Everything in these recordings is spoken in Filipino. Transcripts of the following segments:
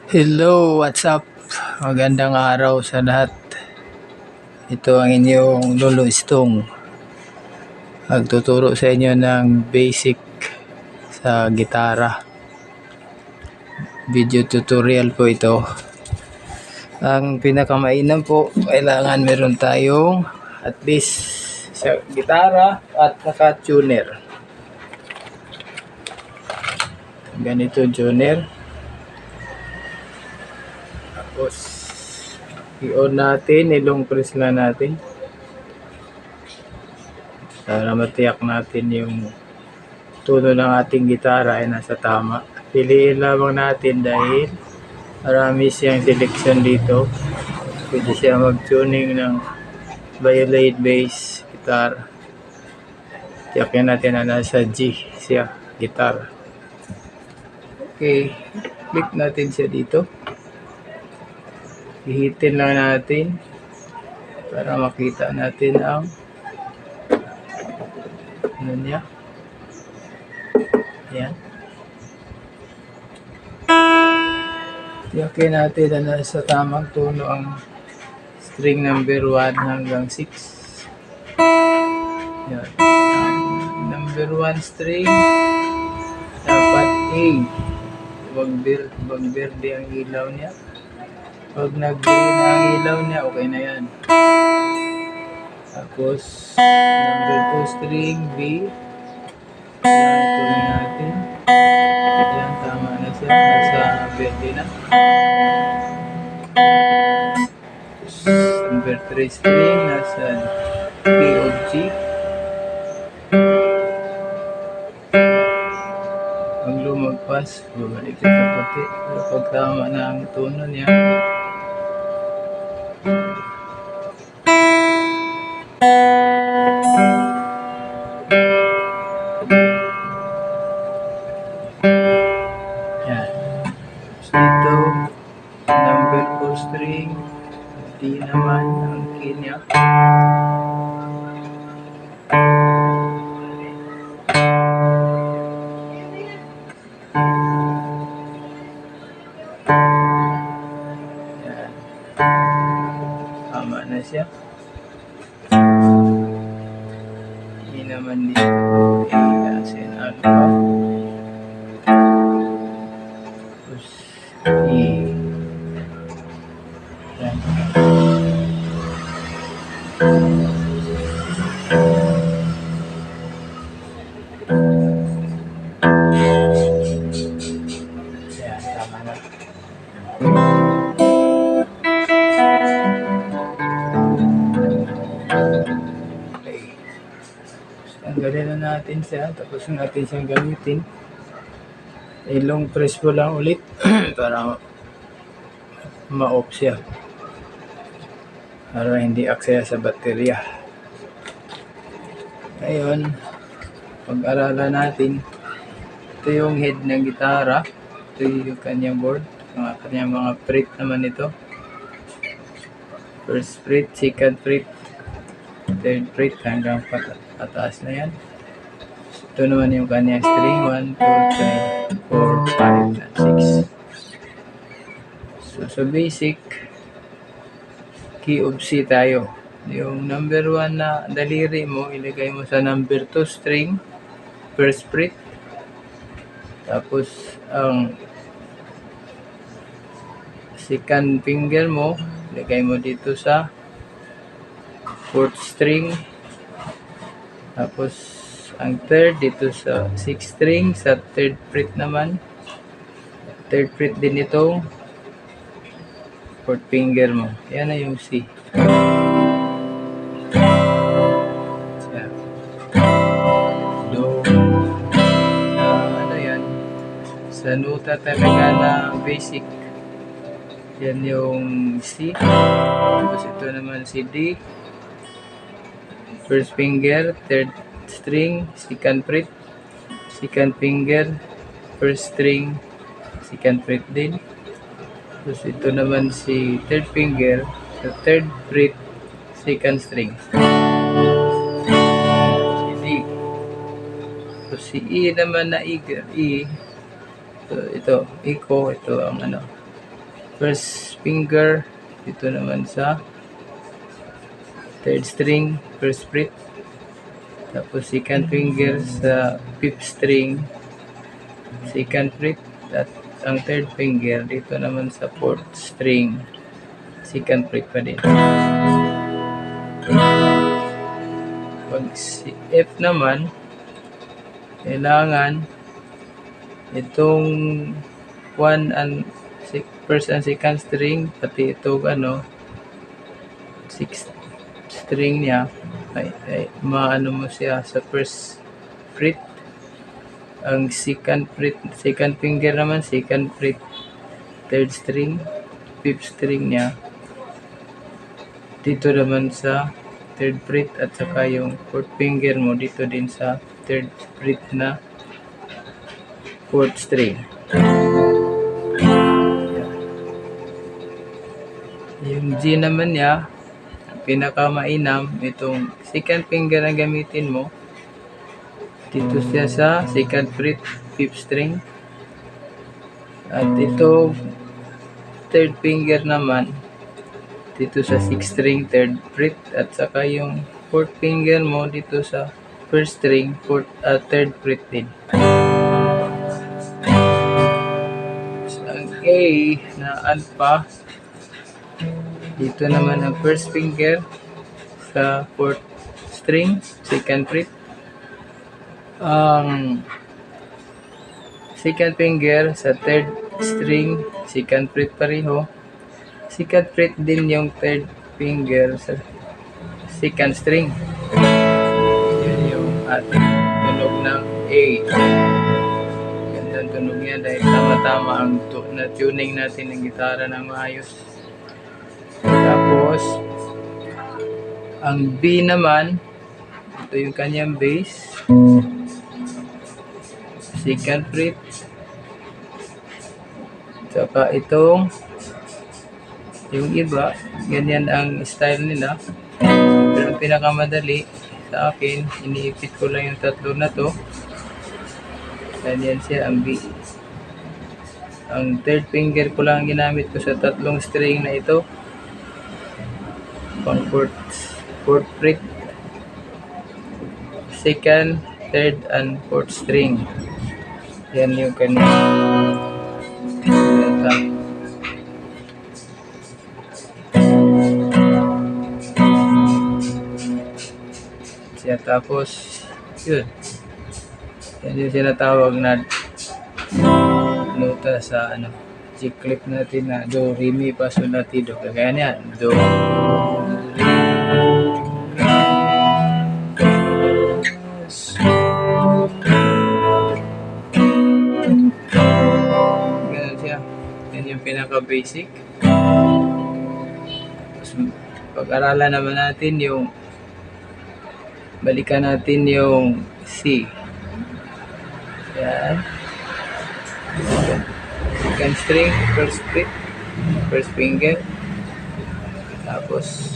Hello, what's up? Magandang araw sa lahat. Ito ang inyong Lolo Istong. Magtuturo sa inyo ng basic sa gitara. Video tutorial po ito. Ang pinakamainam po, kailangan meron tayong at least sa gitara at naka-tuner. Ganito tuner. Tapos i-on natin, i-long press lang natin para matiyak natin yung tono ng ating gitara ay nasa tama. Piliin lamang natin dahil marami siyang selection dito. Pwede siya mag-tuning ng violin, bass, guitar. Tiyakin natin na nasa G siya, guitar. Okay, click natin siya dito. Hihitin lang natin para makita natin ang ano niya. Yan. Tiyakin natin na nasa tamang tono ang string number 1 hanggang 6. Yan. Ang number 1 string dapat A. Wag berde ang ilaw niya. Pag nag-green ang ilaw niya, okay na yan. Tapos, number 2 string, B. Ito na natin. Ayan, tama na siya. Nasa verde na. Tapos, number 3 string, nasa P of G. Pag lumagpas, babalik siya sa puti. Pero pag tama na ang tono niya, yan. Dito, number 4 string, D naman ang key niya. Yan. Tama na siya. E naman dito, A as in alpha. Tapos E. Yan. Yan, tama na. Okay. Tanggalin na natin siya. Tapos natin siyang gamitin. I-long press ko lang ulit para ma-off siya. Para hindi aksaya sa baterya. Ngayon, pag-aralan natin, ito yung head ng gitara. Ito yung kanyang board. Kanyang mga fret naman ito. First fret, second fret, third fret hanggang pataas na yan. Ito naman yung kanyang string. 1, 2, 3, 4, 5, and 6. So basic, key of C tayo. Yung number 1 na daliri mo, ilagay mo sa number 2 string, first fret. Tapos, ang second finger mo, ilagay mo dito sa 4th string. Tapos, ang third dito sa 6th string, sa 3rd fret naman. 3rd fret din ito, 4th finger mo. Yan na yung C. Do. Ano yan? Sa nota talaga na basic. Yan yung C. Tapos ito naman si D. First finger, third string, second fret, second finger, first string, second fret din. Tapos ito naman si third finger, sa third fret, second string. Si D. Tapos si E naman na E. Ito, E ko, ito ang ano. first finger dito naman sa third string, first fret. Tapos second finger sa fifth string, second fret. At ang third finger dito naman sa fourth string, second fret pa din. Pag si F naman, kailangan itong first and second string, pati itong sixth string niya, ay maano mo siya sa first fret. Ang second finger naman, second fret, third string, fifth string niya dito naman sa third fret, at saka yung fourth finger mo dito din sa third fret na fourth string. Yung G naman niya, pinakamainam, itong second finger na gamitin mo dito siya sa second fret, fifth string. At ito third finger naman dito sa sixth string, third fret. At saka yung fourth finger mo dito sa first string, third fret din. So, ang A na alpha, dito naman ang first finger sa fourth string, second fret. Ang second finger sa third string, second fret pareho. Second fret din yung third finger sa second string. Yan yung ating tunog ng A. Gandang tunog yan dahil tama-tama ang tuning natin ng gitara ng maayos. Tapos, ang B naman, ito yung kanyang bass. Second fret. Saka itong yung iba, ganyan ang style nila. Pero ang pinakamadali sa akin, iniipit ko lang yung tatlo na to. Ganyan siya ang B. Ang third finger ko lang ginamit ko sa tatlong string na ito. Pang fourth fret, second, third, and fourth string. Yan yung kanyang siya. Tapos yun, yan yung sinatawag na nota sa G-clip natin na do, re, mi, fa, sol, la, ti, do. Kagaya niyan, do, re, ganun siya. Yan yung pinaka-basic. Pag-aralan naman natin yung balikan natin yung C. Yan. Second string, first fret, first finger. Tapos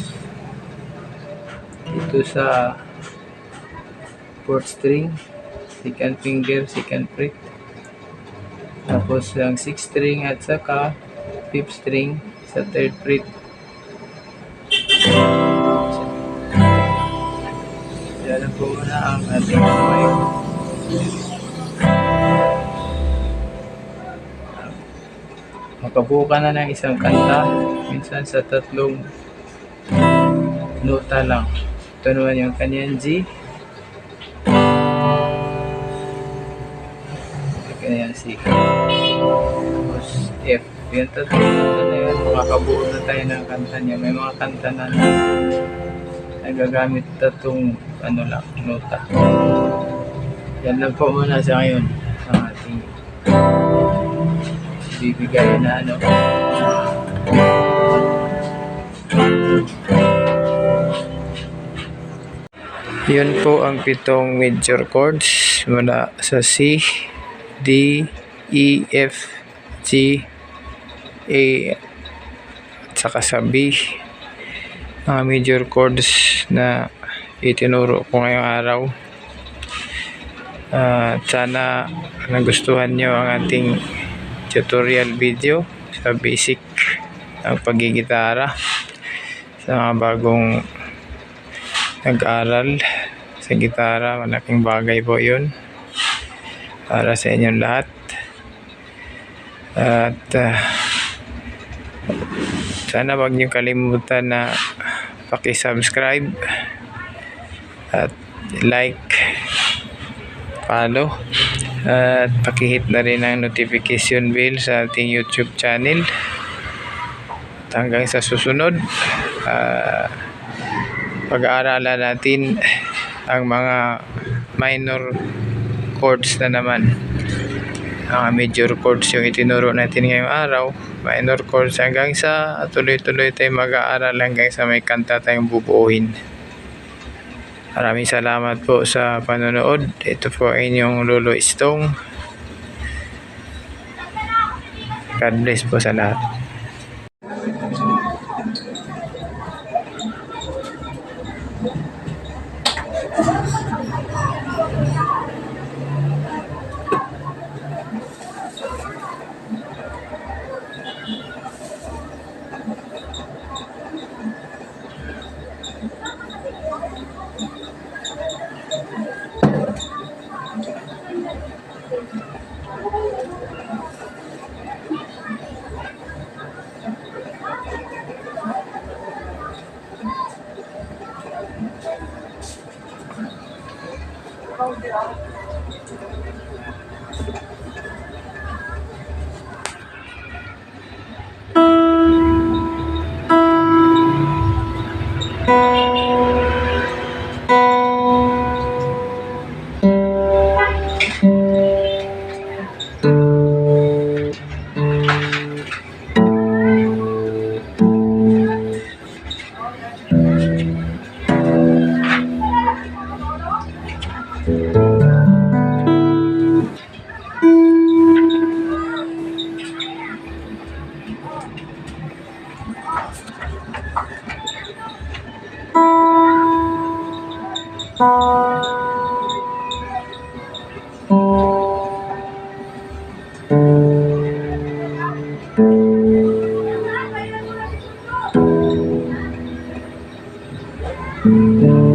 dito sa fourth string, second finger, second fret. Tapos ang sixth string at saka fifth string sa third fret. Yan po muna ang ating kamay. Makabuo ka na ng isang kanta, minsan sa tatlong nota lang. Ito naman yung kanyang G. Kanyang C. Tapos F. Yung tatlong nota na yun, makabuo na tayo ng kanta niya. May mga kanta na nagagamit tatlong nota. Yan lang po muna sa ngayon ang ating bibigay na Yun po ang 7 major chords mula sa C, D, E, F, G, A, at saka sa B. Mga major chords na itinuro ko ngayong araw. Sana nagustuhan nyo ang ating tutorial video sa basic ang paggigitara sa mga bagong nag-aral sa gitara. Malaking bagay po yun para sa inyong lahat. At sana wag niyo kalimutan na paki-subscribe at like, follow, at paki-hit na rin ang notification bell sa ating YouTube channel. At hanggang sa susunod, pag-aaralan natin ang mga minor chords na naman. Ang major chords yung itinuro natin ngayong araw, minor chords, hanggang sa tuloy-tuloy tayo mag-aaral hanggang sa may kanta tayong bubuuin. Maraming salamat po sa panonood. Ito po inyong Lolo Stong. God bless po sa lahat. Thank you.